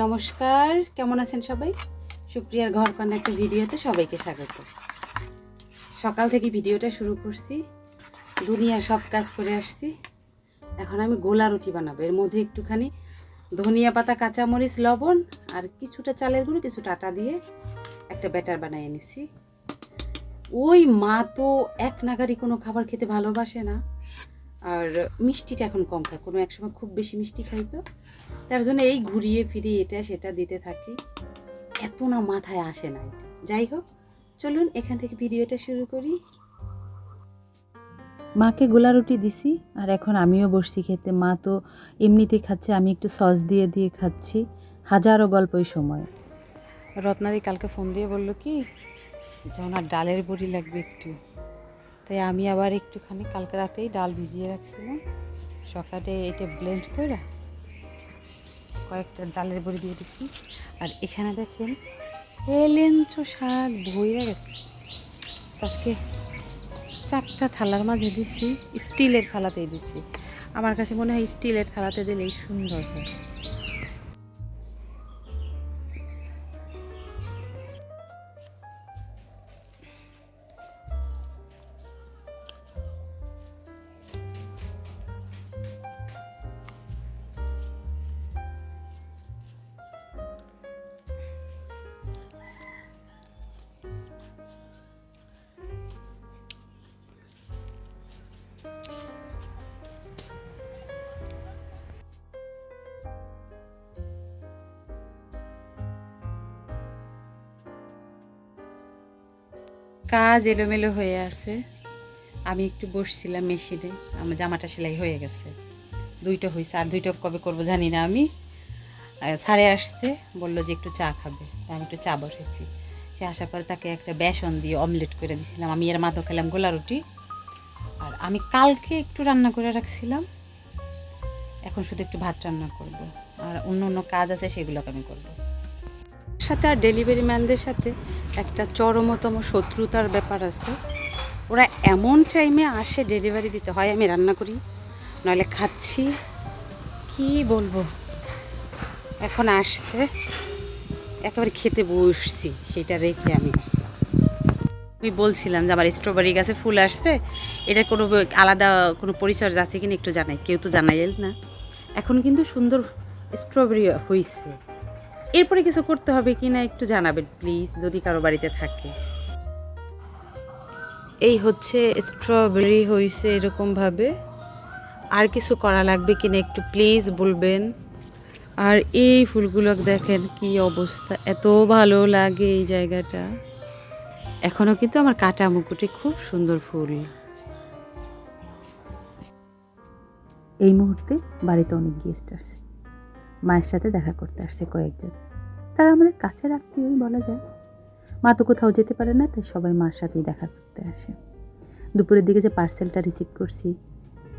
নমস্কার, কেমন আছেন সবাই? সুপ্রিয়ার ঘর কন্যা একটা ভিডিওতে সবাইকে স্বাগত। সকাল থেকে ভিডিওটা শুরু করছি, দুনিয়ার সব কাজ করে আসছি। এখন আমি গোলা রুটি বানাবো। এর মধ্যে একটুখানি ধনিয়া পাতা, কাঁচামরিচ, লবণ আর কিছুটা চালের গুঁড়ো, কিছুটা আটা দিয়ে একটা ব্যাটার বানিয়ে নিছি। ওই মা তো এক নাগাড়ি কোনো খাবার খেতে ভালোবাসে না, আর মিষ্টিটা এখন কম খায়। কোনো একসময় খুব বেশি মিষ্টি খাইতো, তার জন্য এই ঘুরিয়ে ফিরিয়ে এটা সেটা দিতে থাকি। এত না মাথায় আসে না এটা। যাই হোক, চলুন এখান থেকে ভিডিওটা শুরু করি। মাকে গোলা রুটি দিছি আর এখন আমিও বসছি খেতে। মা তো এমনিতেই খাচ্ছে, আমি একটু সস দিয়ে দিয়ে খাচ্ছি। হাজারো গল্পই সময়। রত্নাদি কালকে ফোন দিয়ে বললো কি যে ওনার ডালের বড়ি লাগবে একটু, তাই আমি আবার একটুখানি কালকে রাতেই ডাল ভিজিয়ে রাখছিলাম, সকালে এটা ব্লেন্ড করে কয়েকটা ডালের বড়ি দিয়ে দিচ্ছি। আর এখানে দেখেন হেলেঞ্চো শাক ভইরা গেছে। আজকে 4টা থালার মাঝে দিছি, স্টিলের থালাতেই দিছি। আমার কাছে মনে হয় স্টিলের থালাতে দিলেই সুন্দর হয়। কাজ এলোমেলো হয়ে আছে। আমি একটু বসছিলাম মেশিনে, আমার জামাটা সেলাই হয়ে গেছে, 2টা হয়েছে, আর 2টা কবে করবো জানি না। আমি ছাড়ে আসছে, বললো যে একটু চা খাবে, তাই আমি একটু চা বসেছি। সে আসার পরে তাকে একটা বেসন দিয়ে অমলেট করে দিয়েছিলাম। আমি এর মাথা খেলাম গোলা রুটি। আর আমি কালকে একটু রান্না করে রাখছিলাম, এখন শুধু একটু ভাত রান্না করব, আর অন্য অন্য কাজ আছে সেগুলোকে আমি করব। সাথে আর ডেলিভারি ম্যানদের সাথে একটা চরমতম শত্রুতার ব্যাপার আছে। ওরা এমন টাইমে আসে ডেলিভারি দিতে, হয় আমি রান্না করি নইলে খাচ্ছি, কি বলবো। এখন আসছে, একেবারে খেতে বসছি, সেটা রেখে আমি আসলাম। আমি বলছিলাম যে আমার স্ট্রবেরি গাছে ফুল আসছে, এটা কোনো আলাদা কোনো পরিচর্যা আছে কিনা একটু জানাই। কেউ তো জানাইল না। এখন কিন্তু সুন্দর স্ট্রবেরি হয়েছে। এরপরে কিছু করতে হবে কি না একটু জানাবেন প্লিজ, যদি কারো বাড়িতে থাকে। এই হচ্ছে স্ট্রবেরি হয়েছে এরকমভাবে। আর কিছু করা লাগবে কিনা একটু প্লিজ বলবেন। আর এই ফুলগুলো দেখেন কি অবস্থা, এত ভালো লাগে এই জায়গাটা। এখনও কিন্তু আমার কাটা মুকুটে খুব সুন্দর ফুল। এই মুহূর্তে বাড়িতে অনেক গেস্ট আসছে, মায়ের সাথে দেখা করতে আসছে কয়েকজন। তারা আমাদের কাছের আত্মীয়ই বলা যায়। মা তো কোথাও যেতে পারে না, তাই সবাই মার সাথেই দেখা করতে আসে। দুপুরের দিকে যে পার্সেলটা রিসিভ করছি,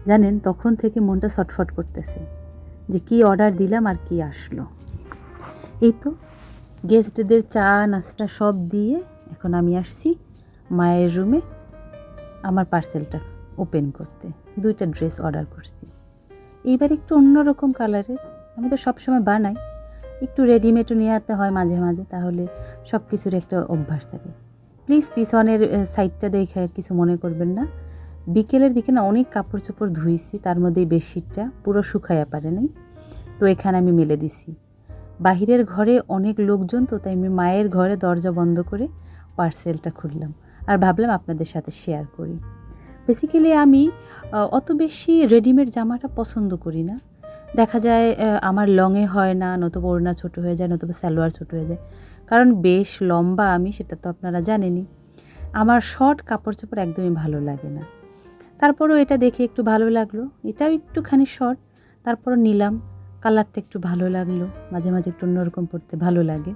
জানেন তখন থেকে মনটা ছটফট করতেছে যে কি অর্ডার দিলাম আর কি আসলো। এই তো গেস্টদের চা নাস্তা সব দিয়ে এখন আমি আসছি মায়ের রুমে আমার পার্সেলটা ওপেন করতে। 2টা ড্রেস অর্ডার করছি, এইবার একটু অন্যরকম কালারের। আমি তো সবসময় বানাই, একটু রেডিমেডও নিয়ে আসতে হয় মাঝে মাঝে, তাহলে সব কিছুর একটা অভ্যাস থাকে। প্লিজ পিছনের সাইডটা দেখে কিছু মনে করবেন না। বিকেলের দিকে না অনেক কাপড় চোপড় ধুইছি, তার মধ্যে এই বেডশিটটা পুরো শুকাইয়া পারে নাই, তো এখানে আমি মেলে দিছি। বাহিরের ঘরে অনেক লোকজন, তো তাই আমি মায়ের ঘরে দরজা বন্ধ করে পার্সেলটা খুললাম আর ভাবলাম আপনাদের সাথে শেয়ার করি। বেসিক্যালি আমি অত বেশি রেডিমেড জামাটা পছন্দ করি না। দেখা যায় আমার লংয়ে হয় না, নতুবা ওড়না ছোটো হয়ে যায়, নতুবা সালোয়ার ছোটো হয়ে যায়। কারণ বেশ লম্বা আমি, সেটা তো আপনারা জানেনই। আমার শর্ট কাপড় চোপড় একদমই ভালো লাগে না। তারপরেও এটা দেখে একটু ভালো লাগলো, এটাও একটুখানি শর্ট, তারপরও নিলাম। কালারটা একটু ভালো লাগলো, মাঝে মাঝে একটু অন্যরকম পড়তে ভালো লাগে।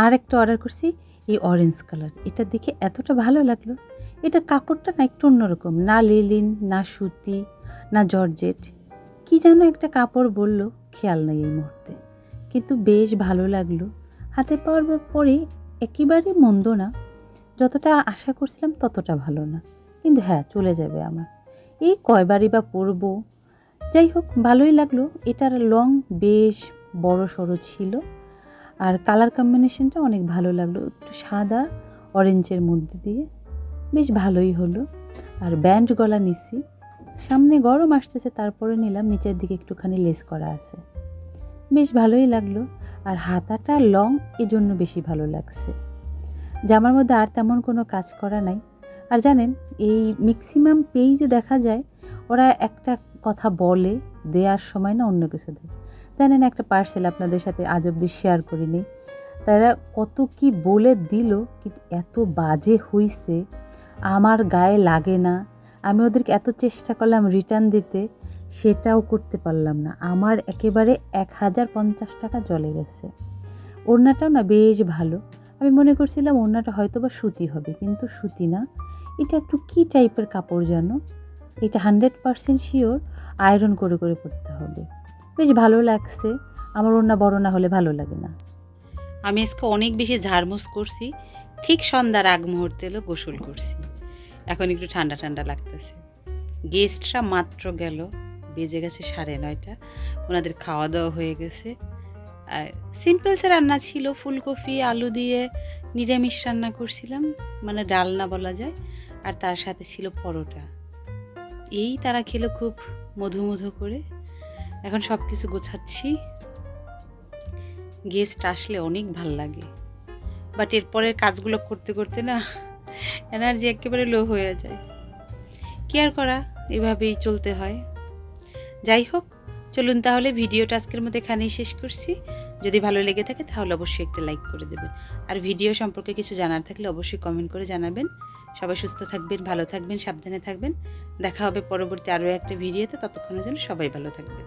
আর একটা অর্ডার করছি এই অরেঞ্জ কালার, এটা দেখে এতটা ভালো লাগলো। এটা কাপড়টা না একটু অন্যরকম, না লিলিন, না সুতি, না জর্জেট, কি যেন একটা কাপড় বললো, খেয়াল নেই এই মুহূর্তে, কিন্তু বেশ ভালো লাগলো। হাতে পাওয়ার পরে একেবারেই মন্দ না, যতটা আশা করছিলাম ততটা ভালো না, কিন্তু হ্যাঁ চলে যাবে আমার। এই কয়বারই বা পরবো, যাই হোক ভালোই লাগলো। এটার লং বেশ বড় সড়ো ছিল, আর কালার কম্বিনেশনটা অনেক ভালো লাগলো, একটু সাদা অরেঞ্জের মধ্যে দিয়ে, বেশ ভালোই হলো। আর ব্যান্ড গলা নিছি, সামনে গরম আসতেছে তারপরে নিলাম, নিচের দিকে একটুখানি লেস করা আছে, বেশ ভালোই লাগলো। আর হাতাটা লং, এজন্য বেশি ভালো লাগছে। জামার মধ্যে আর তেমন কোনো কাজ করা নাই। আর জানেন, এই ম্যাক্সিমাম পেজে দেখা যায় ওরা একটা কথা বলে, দেওয়ার সময় না অন্য কিছু দেয়। জানেন, একটা পার্সেল আপনাদের সাথে আজ অবধি শেয়ার করিনি, তারা কত কি বলে দিল, কিন্তু এত বাজে হইছে, আমার গায়ে লাগে না। আমি ওদেরকে এত চেষ্টা করলাম রিটার্ন দিতে, সেটাও করতে পারলাম না। আমার একেবারে 1050 টাকা জলে গেছে। ওড়নাটাও না বেশ ভালো, আমি মনে করছিলাম ওড়নাটা হয়তো বা সুতি হবে, কিন্তু সুতি না, এটা একটু কী টাইপের কাপড় যেন। এটা 100% শিওর আয়রন করে করে পরতে হবে। বেশ ভালো লাগছে। আমার ওড়না বড় না হলে ভালো লাগে না। আমি আজকে অনেক বেশি ঝাড়মুছ করছি, ঠিক সন্ধ্যার আগ মুহূর্তে এলো গোসল করছি, এখন একটু ঠান্ডা ঠান্ডা লাগতেছে। গেস্টরা মাত্র গেল, বেজে গেছে 9:30, ওনাদের খাওয়া দাওয়া হয়ে গেছে। আর সিম্পলসে রান্না ছিল, ফুলকপি আলু দিয়ে নিরামিষ রান্না করছিলাম, মানে ডালনা বলা যায়, আর তার সাথে ছিল পরোটা। এই তারা খেলো খুব মধু মধু করে। এখন সব কিছু গোছাচ্ছি, গেস্ট আসলে অনেক ভাল লাগে, বাট এরপরের কাজগুলো করতে করতে না এনার্জি একেবারে লো হয়ে যায়। কি আর করা, এভাবেই চলতে হয়। যাই হোক, চলুন তাহলে ভিডিওটা আজকের মধ্যে এখানেই শেষ করছি। যদি ভালো লেগে থাকে তাহলে অবশ্যই একটা লাইক করে দেবেন, আর ভিডিও সম্পর্কে কিছু জানার থাকলে অবশ্যই কমেন্ট করে জানাবেন। সবাই সুস্থ থাকবেন, ভালো থাকবেন, সাবধানে থাকবেন। দেখা হবে পরবর্তী আরও একটা ভিডিওতে, ততক্ষণের জন্য সবাই ভালো থাকবেন।